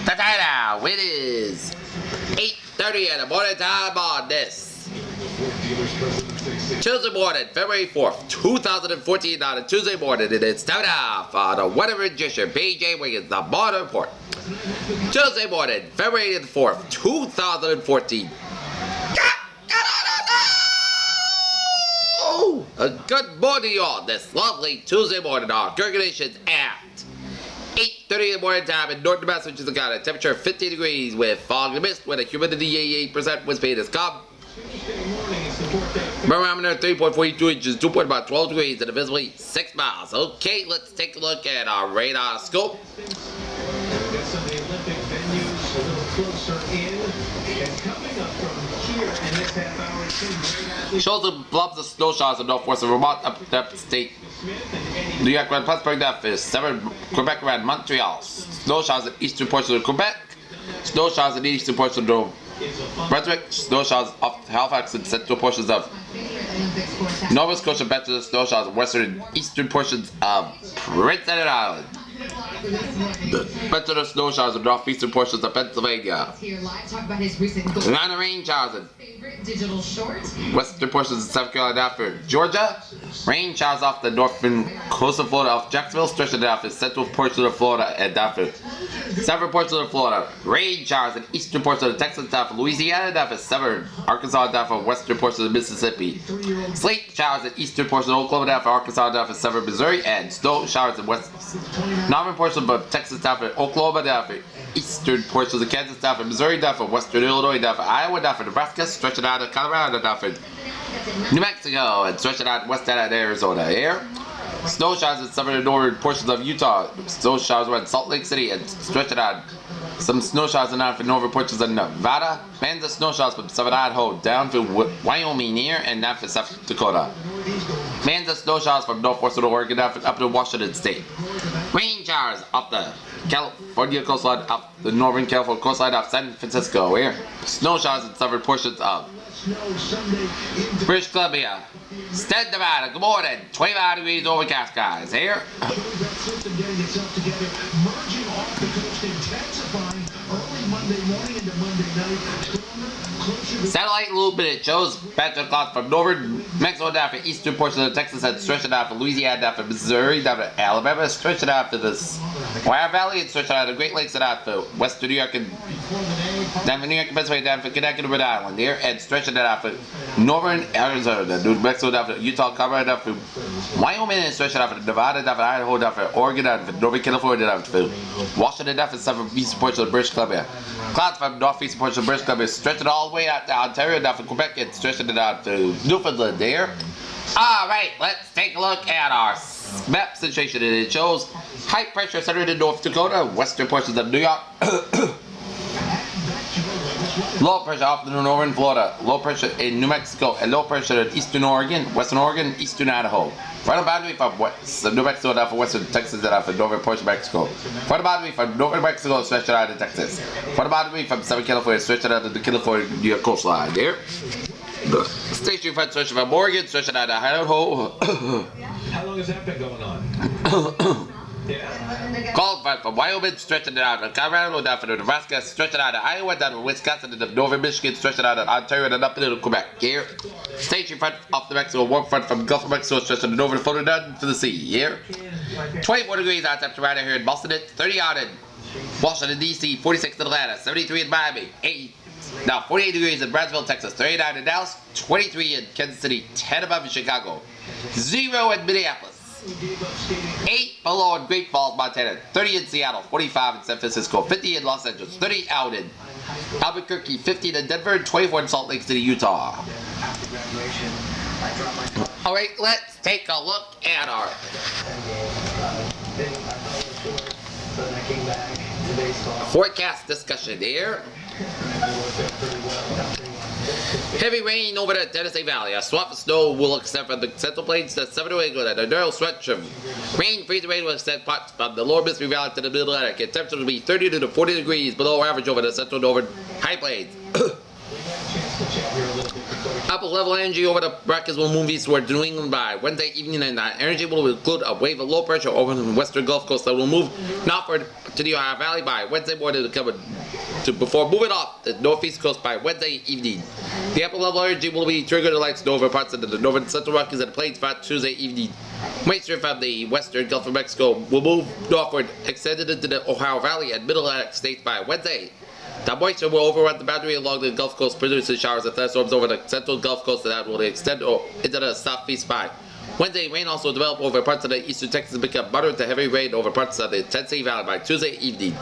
Ta-da! It is 8:30 in the morning time on this Tuesday morning, February 4th, 2014 on a Tuesday morning, and it's time off on the weather magician, BJ Wiggins, the morning report. Tuesday morning, February 4th, 2014. A good morning on this lovely Tuesday morning on Congregations at 8:30 in the morning time in North Massachusetts, got a temperature of 50 degrees with fog and mist with a humidity 88%, wind speed is calm. Barometer 3.42 inches, 12 degrees, and visibly 6 miles. Okay, let's take a look at our radar scope. Shows the blobs of snow showers in northwestern Vermont, upstate New York, around Plattsburgh, Memphis, 7 Quebec, around Montreal. Snow showers in eastern portions of Quebec. Snow showers in eastern portions of Brunswick. Snow showers off Halifax and central portions of Nova Scotia, better snow showers in western and eastern portions of Prince Edward Island. Better snow showers in northeastern portions of Pennsylvania. Minor rain showers in western portions of South Carolina after Georgia. Rain showers off the northern coast of Florida, off Jacksonville, stretching after central portions of Florida and after several portions of Florida. Rain showers in eastern portions of Texas, after Louisiana, after southern Arkansas, after western portions of Mississippi. Sleet showers in eastern portions of Oklahoma, after Arkansas, after southern Missouri, and snow showers in northern portions of Texas, after Oklahoma, after eastern portions of Kansas, after Missouri, after western Illinois, after Iowa, after Nebraska, stretching out of Colorado, after New Mexico, and stretching out west out of Arizona. Here, snow showers in southern and northern portions of Utah. Snow showers were in Salt Lake City and stretching out. Some snow showers in northern portions of Nevada. Bands of snow showers from southern Idaho down to Wyoming near and down to South Dakota. Bands of snow showers from northwestern Oregon up to Washington State. Rain showers off the California coastline, up the northern California coastline of San Francisco. Here, snow showers in southern portions of British Columbia. Stead, Nevada, good morning. 25 degrees overcast, guys. Here. Satellite illuminated shows patches of clouds from northern Mexico down to eastern portions of Texas and stretching out to Louisiana, down to Missouri, down to Alabama, stretching out to the Ohio Valley, and stretching out to the Great Lakes and out to western New York and down to New York and Pennsylvania, down to Connecticut and Rhode Island here, and stretching it out to northern Arizona, New Mexico, down to Utah, Colorado, down to Wyoming, and stretching out to Nevada, down to Idaho, down to Oregon, down to Northern California, down to Washington, down to southern eastern portions of British Columbia. Clouds from northeastern portions of British Columbia, stretching all the way out to Ontario, down to Quebec, and stretching it out to Newfoundland there. Alright, let's take a look at our map situation, and it shows high pressure centered in North Dakota, western portions of New York. Low pressure off the northern Florida, low pressure in New Mexico, and low pressure in eastern Oregon, western Oregon, eastern Idaho. Final boundary from New Mexico down for western Texas and for northern portion of Mexico. Final boundary from northern Mexico stretching out to Texas. Final boundary from southern California stretching out to the California coastline. There. Station front stretching from Oregon, stretching out to Idaho. How long has that been going on? Cold front from Wyoming, stretching it out to Colorado, down to Nebraska, stretching out to Iowa, down to Wisconsin, to northern Michigan, stretching out to Ontario, and up into Quebec. Here, station front off the Mexico, warm front from Gulf of Mexico, stretching to northern Florida, down to the sea. Here, 24 degrees out temperature right here in Boston, 30 out in Washington D.C., 46 in Atlanta, 73 in Miami, 48 degrees in Brownsville, Texas, 39 in Dallas, 23 in Kansas City, 10 above in Chicago, 0 in Minneapolis. 8 below in Great Falls, Montana, 30 in Seattle, 45 in San Francisco, 50 in Los Angeles, 30 out in Albuquerque, 15 in Denver, and 24 in Salt Lake City, Utah. Alright, let's take a look at our forecast discussion here. Heavy rain over the Tennessee Valley. A swamp of snow will extend from the Central Plains to southern New England, and a narrow stretch of freezing rain will extend parts from the lower Mississippi Valley to the Middle Atlantic. And temperatures will be 30 to 40 degrees below average over the central northern high plains. Upper level energy over the brackets will move eastward to New England by Wednesday evening, and that energy will include a wave of low pressure over the western Gulf Coast that will move northward to the Ohio Valley by Wednesday morning before moving off the northeast coast by Wednesday evening. The upper level energy will be triggered like snow over parts of the northern central Rockies and the Plains by Tuesday evening. Moisture from the western Gulf of Mexico will move northward, extended into the Ohio Valley and Middle Atlantic states by Wednesday. The moisture will overrun the boundary along the Gulf Coast, producing showers and thunderstorms over the central Gulf Coast that will extend into the southeast by Wednesday. Rain also develop over parts of the eastern Texas and become moderate to heavy rain over parts of the Tennessee Valley by Tuesday evening.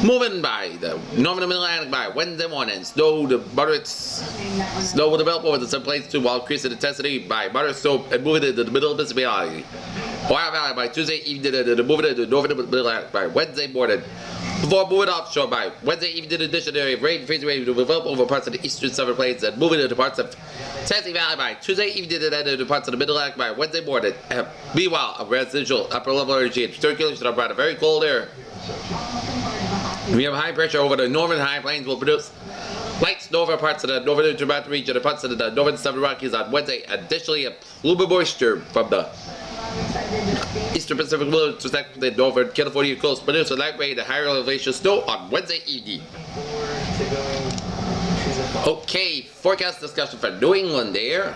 Moving by the northern Middle Atlantic by Wednesday morning, snow will develop over the southern plains too, while increasing intensity by moderate snow and moving into the middle of Mississippi Valley. Ohio Valley by Tuesday evening and moving into the northern Middle Atlantic by Wednesday morning. Before moving offshore by Wednesday evening, in addition area of rain, freezing rain will develop over parts of the eastern southern plains and moving into parts of Tennessee Valley by Tuesday evening and then into parts of the Middle Atlantic by Wednesday morning. Meanwhile, a residual upper level energy and circulation around a very cold air. We have high pressure over the northern high plains will produce light snow over parts of the northern intermountain region and parts of the northern southern Rockies on Wednesday. Additionally, a plume of moisture from the eastern Pacific will intersect the northern California coast, produce a light rain and higher elevation snow on Wednesday evening. Okay, forecast discussion for New England there.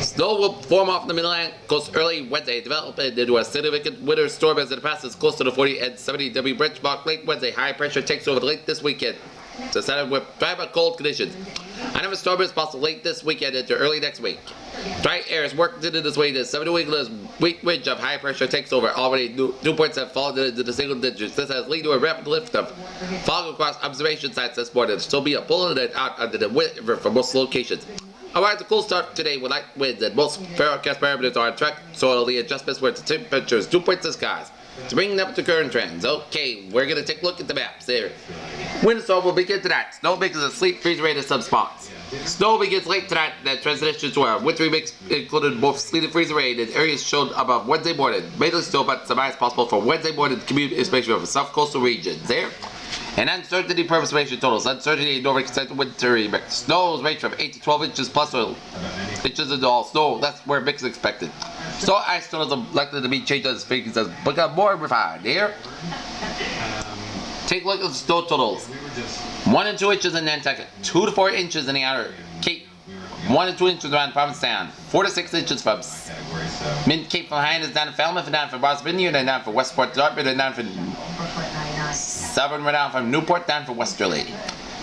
Snow will form off the Mid-Atlantic coast early Wednesday, develop into a significant winter storm as it passes close to the 40 and 70 W benchmark late Wednesday. High pressure takes over late this weekend. So started with dry but cold conditions. Another storm is possible late this weekend into early next week. Dry air is working into this way. The 7 New England's weak ridge of high pressure takes over. Already new points have fallen into the single digits. This has led to a rapid lift of fog across observation sites this morning. There'll be a pulling it out under the river for most locations. Alright, the cool start today with light winds and most forecast parameters are on track. So the adjustments were to temperatures 2 points in skies. To bring them to current trends. Okay, we're going to take a look at the maps there. Windstorm will begin tonight. Snow begins a sleet freeze rate in some spots. Snow begins late tonight that transitions to a wintry mix including both sleet and freeze rain in areas shown above Wednesday morning. Mainly snow, but some ice possible for Wednesday morning commute, especially for south coastal regions there. And uncertainty precipitation totals. Uncertainty in northern central wintry mix. Snows range from 8 to 12 inches plus or inches into all snow. That's where mix is expected. Snow ice totals are likely to be changed as figures as become more refined here. Take a look at the snow totals. 1 and 2 inches in Nantucket, 2 to 4 inches in the outer Cape, 1 to 2 inches around Provincetown, 4 to 6 inches from Mid Cape from Hyannis down to Falmouth and down from Boston Vineyard and down for Westport Dartmouth and down from Southern Rhode Island from Newport down for Westerly.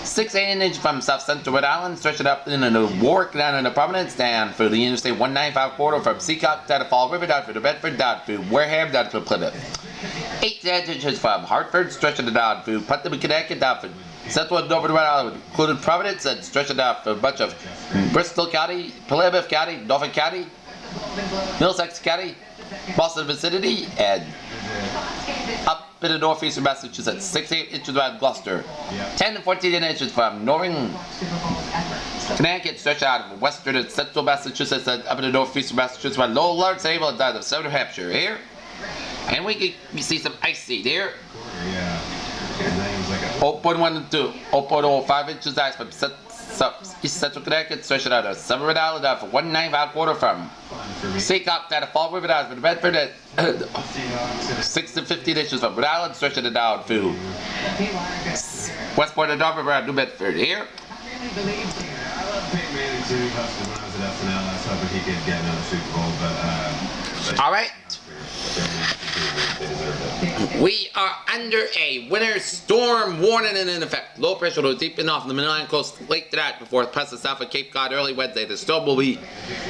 6 to 8 inches from South Central Rhode Island, stretching up into the Warwick down into Providence, down for the Interstate 195 corridor from Seacock down to Fall River, down for New Bedford, down to Wareham, down to Plymouth. 8 to 10 inches from Hartford, stretching it down to Putnam, Connecticut, down for Central and Northern Rhode Island, including Providence, and stretching down for a bunch of Bristol County, Plymouth County, Norfolk County, Middlesex County, Boston vicinity, and up in the northeastern Massachusetts. 6 to 8 inches around Gloucester. 10 to 14 inches from Northern Connecticut, stretch out of western and central Massachusetts and up in the northeastern Massachusetts, around Low Large Sable and down to southern New Hampshire here. And we see some ice seed here. 0.1 and 2, 0.05 inches ice from east central Connecticut, stretching out of Summer Rhode Island down for 195 quarter from Seacock down to Fall River down from Bedford at 6 to 15 inches from Rhode Island, stretching it down to Westport and Dartmouth around New Bedford here. Alright. We are under a winter storm warning in effect. Low pressure will deepen off the Mid-Atlantic coast late tonight before it passes south of Cape Cod early Wednesday. The storm will be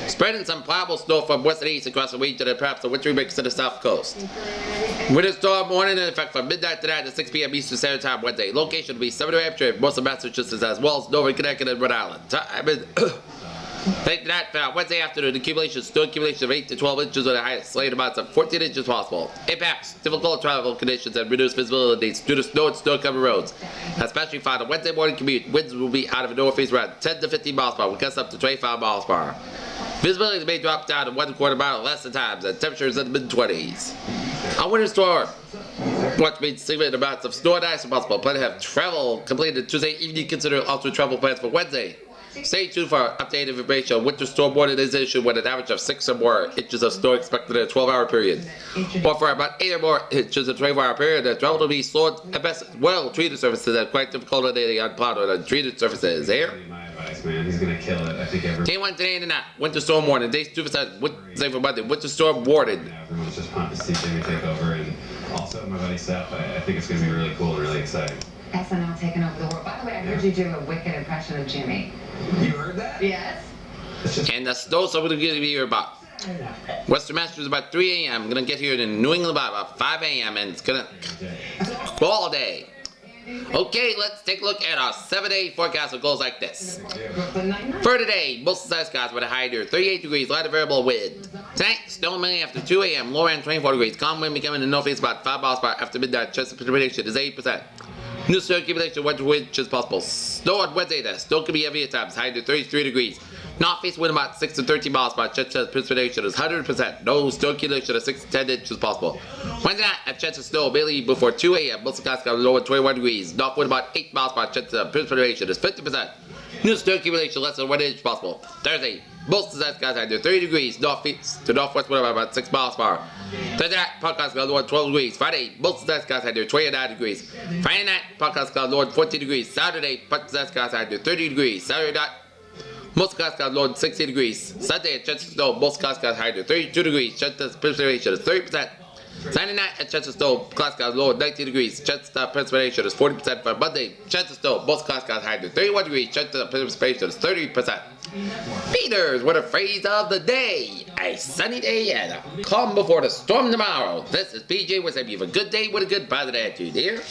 spreading some pliable snow from west and east across the region and perhaps a wintry mix to the south coast. Winter storm warning in effect from midnight tonight to 6 p.m. Eastern Standard Time Wednesday. Location will be Southern New Hampshire, most of Massachusetts, as well as Northern Connecticut and Rhode Island. Time is late tonight, Wednesday afternoon, snow accumulation of 8 to 12 inches with a highest slated amounts of 14 inches possible. Impacts, difficult travel conditions and reduced visibility due to snow and snow-covered roads. Especially found a Wednesday morning commute. Winds will be out of the northeast around 10 to 15 miles per hour, with gusts up to 25 miles per hour. Visibility may drop down to 1/4 mile less than times, and temperatures in the mid-20s. A winter storm. What means significant amounts of snow and ice are possible. Plan to have travel completed Tuesday evening. Consider also travel plans for Wednesday. Stay tuned for updated information on winter storm warning is issued when an average of 6 or more inches of snow expected in a 12-hour period. Or for about 8 or more inches in a 24-hour period, the travel will be slow at best. Well treated surfaces and quite difficult on dating unplowed or untreated surfaces. Here. Man, he's gonna kill it. I think Day 1 today and tonight. Winter storm warning. Day 2% Wednesday for Monday. Winter storm warning. Everyone's just pumped to see Jimmy take over, and also my buddy Seth. I think it's gonna be really cool and really exciting. SNL taking over the world. By the way, I heard you do a wicked impression of Jimmy. You heard that? Yes. And the snowstorm is going to be here about Western Massachusetts about 3 a.m. I'm going to get here in New England about 5 a.m. and it's going to all day. Okay, let's take a look at our 7-day forecast. It goes like this. For today, most of the skies with a high near 38 degrees, light variable wind. Tonight, snow mainly after 2 a.m., low end 24 degrees. Calm wind becoming in the northeast about 5 miles per hour after midnight. Chance of precipitation is 8%. New snow accumulation, winter wind is possible. Snow on Wednesday, the snow can be heavy at times, high to 33 degrees. Northeast wind about 6 to 13 miles per hour. Chance of precipitation is 100%. No snow accumulation of 6 to 10 inches possible. Wednesday night, a chance of snow mainly before 2 a.m. Most of the skies got low at 21 degrees. North wind about 8 miles per hour. Chance of precipitation is 50%. New snow accumulation less than 1 inch possible. Thursday, most of the skies high to 30 degrees. Northeast to northwest wind about 6 miles per hour. Thursday night, podcast got low at 12 degrees. Friday, most of the skies high to 29 degrees. Friday night, podcast got low at 14 degrees. Saturday, most of the skies high to 30 degrees. Saturday night, most skies got low at 60 degrees. Sunday, a chance of snow, most skies got high to 32 degrees. Chance of precipitation is 30%. Sunday night, a chance of snow, class got low at 19 degrees. Chance of precipitation is 40%. For Monday, chance of snow, most class got high to 31 degrees. Chance of precipitation is 30%. Peters, what a phrase of the day. A sunny day and a calm before the storm tomorrow. This is PJ with saying you have a good day with a good positive attitude here.